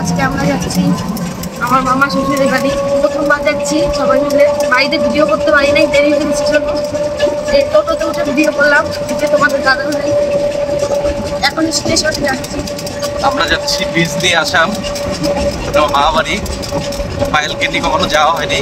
আজকে আমরা যাচ্ছি আমার মামা শ্বশুরের বাড়ি। প্রথমবার যাচ্ছি সবাই মিলে, বাড়িতে ভিডিও করতে পারি নাই, দেরি হয়ে গেছে জন্য এই টোটোতে উঠে ভিডিও করলাম যে তোমাদের দাদা ভাই। এখন স্টেশনে যাচ্ছি। আমরা যাচ্ছি বিজলি আসাম, মা বাড়ি। পায়েলকে নিয়ে কখনো যাওয়া হয়নি,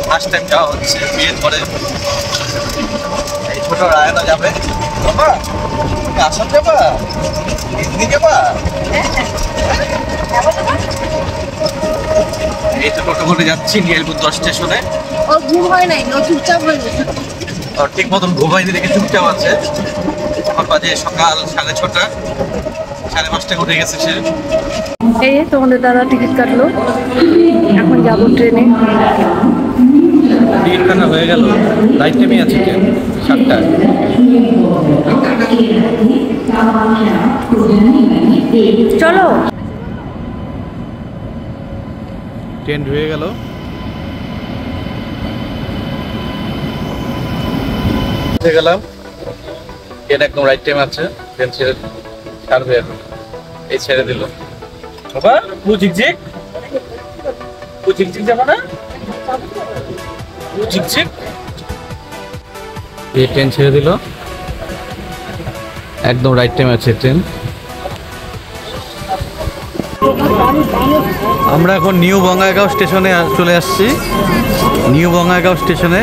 ফার্স্ট টাইম যাওয়া হচ্ছে বিয়ের পরে। এই ছোট রায়না যাবে। বাবা তুমি আসাম যাবা, বিজলি যাবা? এই তো টোটো করে যাচ্ছি নিয়ালপুর 10 স্টেশনে। ও ঘুম হয় নাই, ও চুপচাপ হয়ে গেছে। আর ঠিক মতন ঘুমাইনি দেখে চুপচাপ আছে। আমার বাজে সকাল 6:30, 5:30 উঠে গেছে সে। এই তোমাদের দাদা টিকিট কাটলো, এখন যাবো ট্রেনে। টিকিট কাটা হয়ে গেল, রাইট টাইমে আছে ট্রেন 7টায়। চলো, ট্রেন হয়ে গেল। গেলাম, ট্রেন একদম রাইট টাইম আছে। ট্রেন ছেড়ে ছাড়বে এখন, এই ছেড়ে দিল। বাবা ঝিকঝিক যাবো না, ঝিকঝিক। এই ট্রেন ছেড়ে দিল, একদম রাইট টাইম আছে ট্রেন। আমরা এখন নিউ বঙ্গাইগাঁও স্টেশনে চলে আসছি। নিউ বঙ্গাইগাঁও স্টেশনে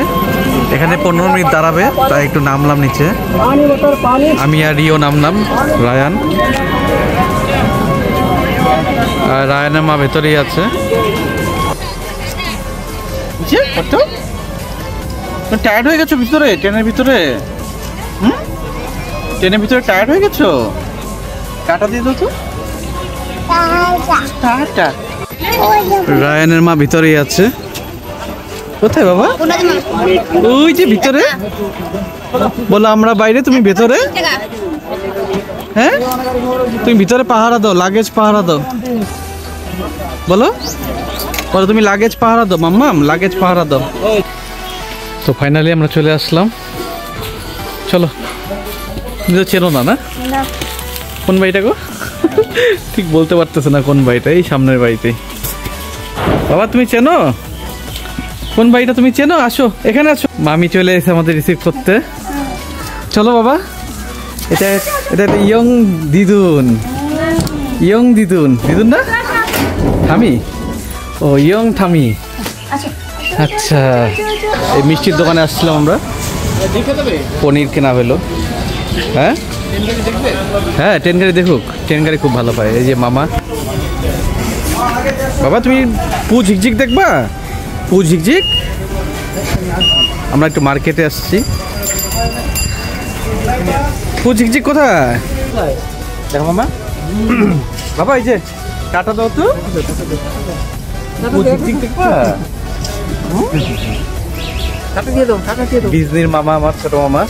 এখানে 15 মিনিট দাঁড়াবে, তাই একটু নামলাম নিচে। আমি আর রিও নামলাম, রায়ান আর রায়ানের মা ভেতরেই আছে। টায়ার্ড হয়ে গেছো ভিতরে, ট্রেনের ভিতরে? ট্রেনের ভিতরে টায়ার্ড হয়ে গেছো? কাটা দিয়ে দাও তো। রায়ানের মা ভিতরেই আছে। কোথায় বাবা? ওই যে ভিতরে। বলো আমরা বাইরে, তুমি ভেতরে। হ্যাঁ তুমি ভিতরে পাহারা দাও, লাগেজ পাহারা দাও। বলো বলো তুমি লাগেজ পাহারা দাও মাম্মাম, লাগেজ পাহারা দাও। তো ফাইনালি আমরা চলে আসলাম। চলো, তুমি তো চেনো না? না কোন বাড়িটা গো? ঠিক বলতে পারতেছে না কোন বাড়িটা। এই সামনের বাড়িতেই। বাবা তুমি চেনো কোন বাড়িটা? তুমি চেনো? আসো এখানে, আসো। মামি চলে এসে আমাদের রিসিভ করতে। চলো বাবা। এটা এটা ইয়ং দিদুন, ইয়ং দিদুন। দিদুন না থামি? ও ইয়ং থামি। আচ্ছা, এই মিষ্টির দোকানে আসছিলাম আমরা, পনির কেনা হলো। হ্যাঁ হ্যাঁ, ট্রেন গাড়ি দেখুক, ট্রেন গাড়ি খুব ভালো পায়। এই যে মামা। বাবা তুমি পু ঝিকঝিক দেখবা? পু ঝিকঝিক। আমরা একটু মার্কেটে আসছি। পু ঝিকঝিক কোথায় দেখো মামা? বাবা এই যে কাটা দাও তো। পু ঝিকঝিক দেখবা? বিজনির মামা, আমার ছোট মামা।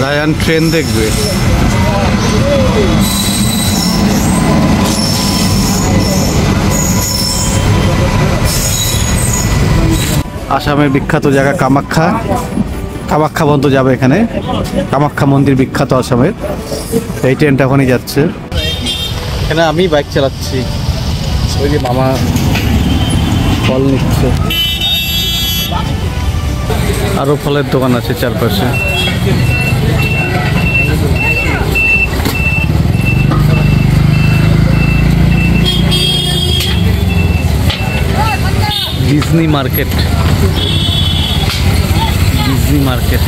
রায়ান ট্রেন দেখবে। আসামের বিখ্যাত জায়গা কামাখ্যা। কামাখ্যা বন্ধ যাবে এখানে, কামাখ্যা মন্দির বিখ্যাত আসামের। এই ট্রেনটা ওখানে যাচ্ছে। এখানে আমি বাইক চালাচ্ছি, ওই যে মামা ফল নিচ্ছে। আরো ফলের দোকান আছে চারপাশে। Disney market, Disney market.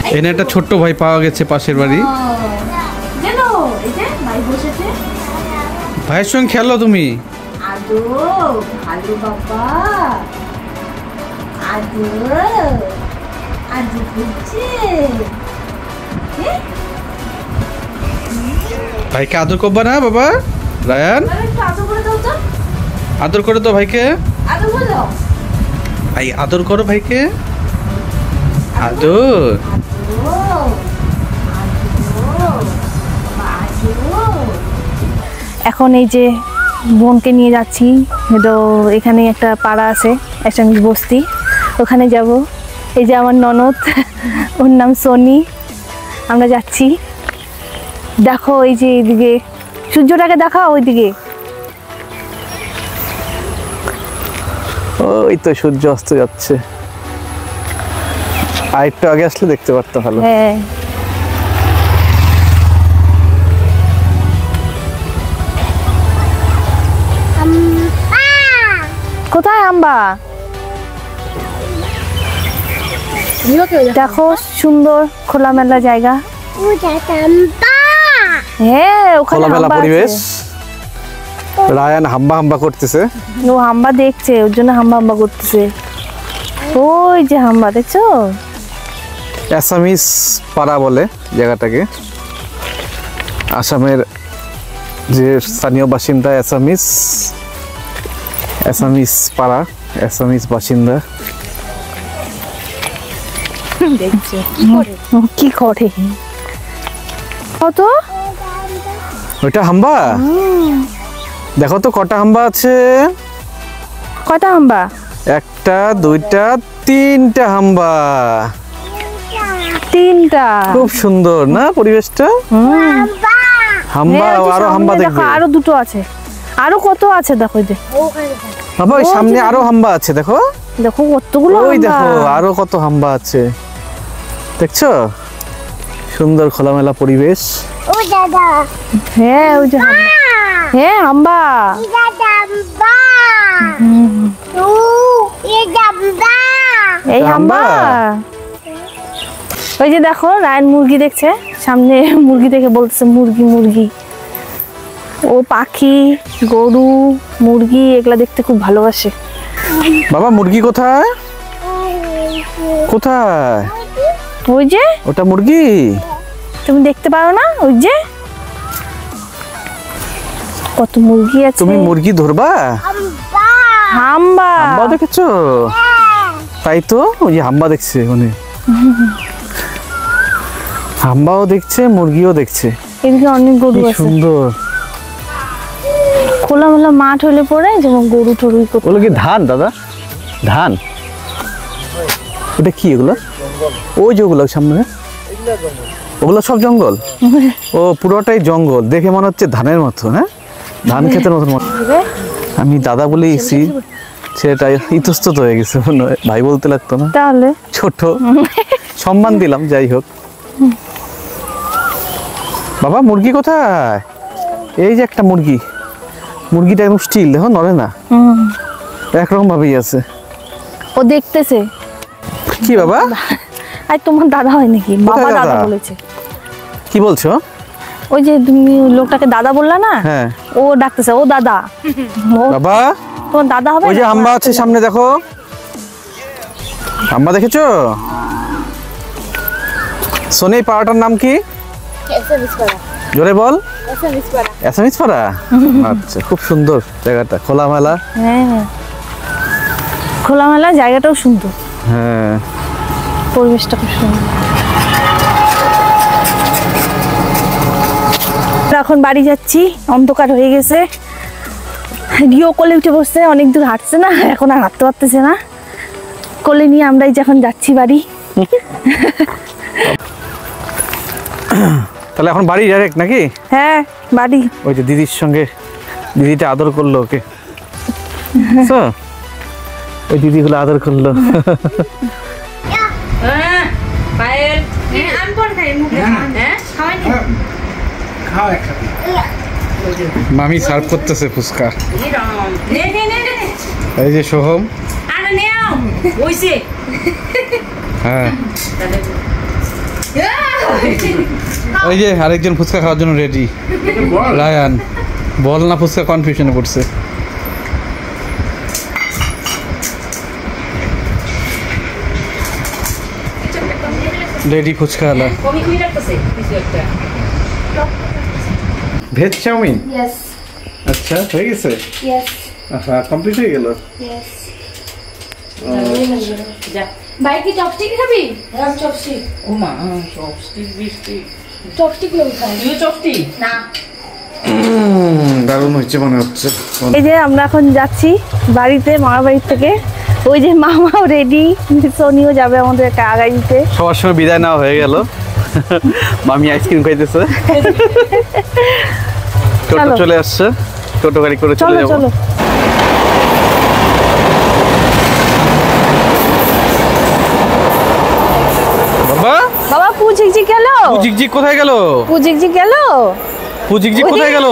এখানে একটা ছোট্ট ভাই পাওয়া গেছে পাশের বাড়ি। ভাইয়ের সঙ্গে খেলো তুমি? ভাইকে আদর করবা না বাবা? রায়ান আদর করে তো ভাইকে। ভাই আদর করো ভাইকে। আদর। এখন এই যে বোনকে নিয়ে যাচ্ছি, তো এখানে একটা পাড়া আছে এসামিস বস্তি, ওখানে যাব। এই যে আমার ননদ, ওর নাম সোনি, আমরা যাচ্ছি। দেখো এই যে এইদিকে সূর্যটাকে দেখাও, ওইদিকে ওই তো সূর্য অস্ত যাচ্ছে, আর একটু আগে আসলে দেখতে পারতো ভালো। হ্যাঁ। কোথায় হাম্বা? দেখো সুন্দর খোলামেলা জায়গা, হ্যাঁ ওখানে খোলামেলা হাম্বা পরিবেশ। আছে। রায়ান হাম্বা হাম্বা করতেছে, ও হাম্বা দেখছে, ওর জন্য হাম্বা হাম্বা করতেছে। ওই যে হাম্বা দেখছো, অ্যাসামিস পাড়া বলে জায়গাটাকে। আসামের যে স্থানীয় বাসিন্দা অ্যাসামিস, অ্যাসামিস পাড়া, অ্যাসামিস বাসিন্দা। কি করে কত ওইটা হাম্বা, দেখো তো কটা হাম্বা আছে। কয়টা হাম্বা? একটা, দুইটা, তিনটা হাম্বা। তিনটা। খুব সুন্দর না পরিবেশটা? হাম্বা, হ্যাঁ, ওই যে আরো সামনে হাম্বা দেখো, দেখবে। আরো দুটো আছে, আরো কত আছে দেখো, এই যে বাবা ওই সামনে আরো হাম্বা আছে, দেখো দেখো কতগুলো ওই হাম্বা। দেখো আরো কত হাম্বা আছে, দেখছো? সুন্দর খোলামেলা পরিবেশ। হ্যাঁ ওই যে হাম্বা, হ্যাঁ হাম্বা। এই হাম্বা। ওই যে দেখো রায়ন মুরগি দেখছে সামনে, মুরগি দেখে বলতেছে মুরগি মুরগি। ও পাখি, গরু, মুরগি এগুলা দেখতে খুব ভালোবাসে। বাবা মুরগি কোথায়? কোথায়? ওই যে ওটা মুরগি? তুমি দেখতে পারো না? ওই যে কত মুরগি আছে। তুমি মুরগি ধরবা? হাম্বা। হাম্বা দেখেছো? তাই তো, ওই যে হাম্বা দেখছে মানে, হাম্বাও দেখছে মুরগিও দেখছে। এদিকে অনেক গরু কি আছে, সুন্দর। খোলামেলা মাঠ হলে পরে যেমন গরু টরু করতে। ওগুলো কি ধান দাদা? ধান? ওটা কি এগুলো? ওই যে ওগুলো সামনে, ওগুলো সব জঙ্গল? ও পুরোটাই জঙ্গল, দেখে মনে হচ্ছে ধানের মতো। হ্যাঁ, ধান ক্ষেতের মতো। আমি দাদা বলে গেছি, সেটা ইতস্তত হয়ে গেছে, মনে হয় ভাই বলতে লাগতো না, তাহলে ছোট সম্মান দিলাম। যাই হোক, বাবা মুরগি কোথায়? এই যে একটা মুরগি, মুরগিটা একদম স্টিল, দেখো নড়ে না, একরকম ভাবেই আছে। ও দেখতেছে কি বাবা? আর তোমার দাদা হয় নাকি? বাবা কোথায় দাদা দাদা? বলেছে। কি বলছো? ওই যে তুমি লোকটাকে দাদা বললা না, হ্যাঁ, ও ডাকতেছে ও দাদা। ও বাবা তোমার দাদা হবে ওই যে না? হাম্বা আছে সামনে, দেখো হাম্বা দেখেছো? সোনি পাড়াটার নাম কি? জোরে বল। অ্যাসামিস পাড়া। আচ্ছা, খুব সুন্দর জায়গাটা, খোলামেলা। হ্যাঁ খোলামেলা, জায়গাটাও সুন্দর, হ্যাঁ পরিবেশটা খুব সুন্দর। এখন বাড়ি যাচ্ছি, অন্ধকার হয়ে গেছে। রিও কোলে উঠে বসছে, অনেক দূর হাঁটছে না, এখন আর হাঁটতে পারতেছে না। কোলে নিয়ে আমরাই যখন যাচ্ছি বাড়ি। তাহলে এখন বাড়ি ডাইরেক্ট নাকি? হ্যাঁ বাড়ি। ওই যে দিদির সঙ্গে, দিদিটা আদর করলো ওকে, বুঝছো? ওই দিদিগুলো আদর করলো। মামি সার্ভ করতেছে ফুচকা। এই যে সোহম, হ্যাঁ ওই যে আরেকজন ফুচকা খাওয়ার জন্য রেডি। রায়ান বল না, ফুচকা কনফিউশনে পড়ছে। রেডি ফুচকা আলা। Veg chowmein? আচ্ছা, হয়ে গেছে? আচ্ছা, কমপ্লিট হয়ে গেল। ভাই কি চপস্টিক খাবি? চপস্টিক। ও মা, চপস্টিক বিস্টিক। চপস্টিক লোক খাই। তুই চপস্টিক? না। দারুণ হচ্ছে মনে হচ্ছে। এই যে আমরা এখন যাচ্ছি বাড়িতে, মামার বাড়ির থেকে। ওই যে মামাও রেডি, সোনিও যাবে আমাদের গাড়িতে। সবার সঙ্গে বিদায় নেওয়া হয়ে গেল। মামি আইসক্রিম খাইতেছে। টোটো চলে আসছে, টোটো গাড়ি করে চলে যাবো। চলো বাবা বাবা, পুঝিকঝিক গেল। পুঝিকঝিক কোথায় গেল? পুঝিকঝিক গেল। পুঝিকঝিক কোথায় গেল?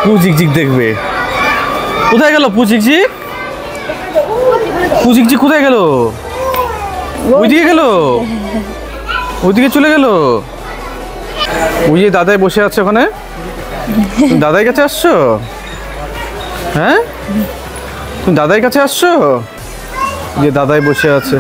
পুঝিকঝিক দেখবে। কোথায় গেল পুঝিকঝিক? পুঝিকঝিক কোথায় গেল? ওইদিকে গেল, ওইদিকে চলে গেল। ওই যে দাদাই বসে আছে ওখানে। তুমি দাদাই কাছে আসছো? হ্যাঁ, তুমি দাদাই কাছে আসছো? যে দাদাই বসে আছে।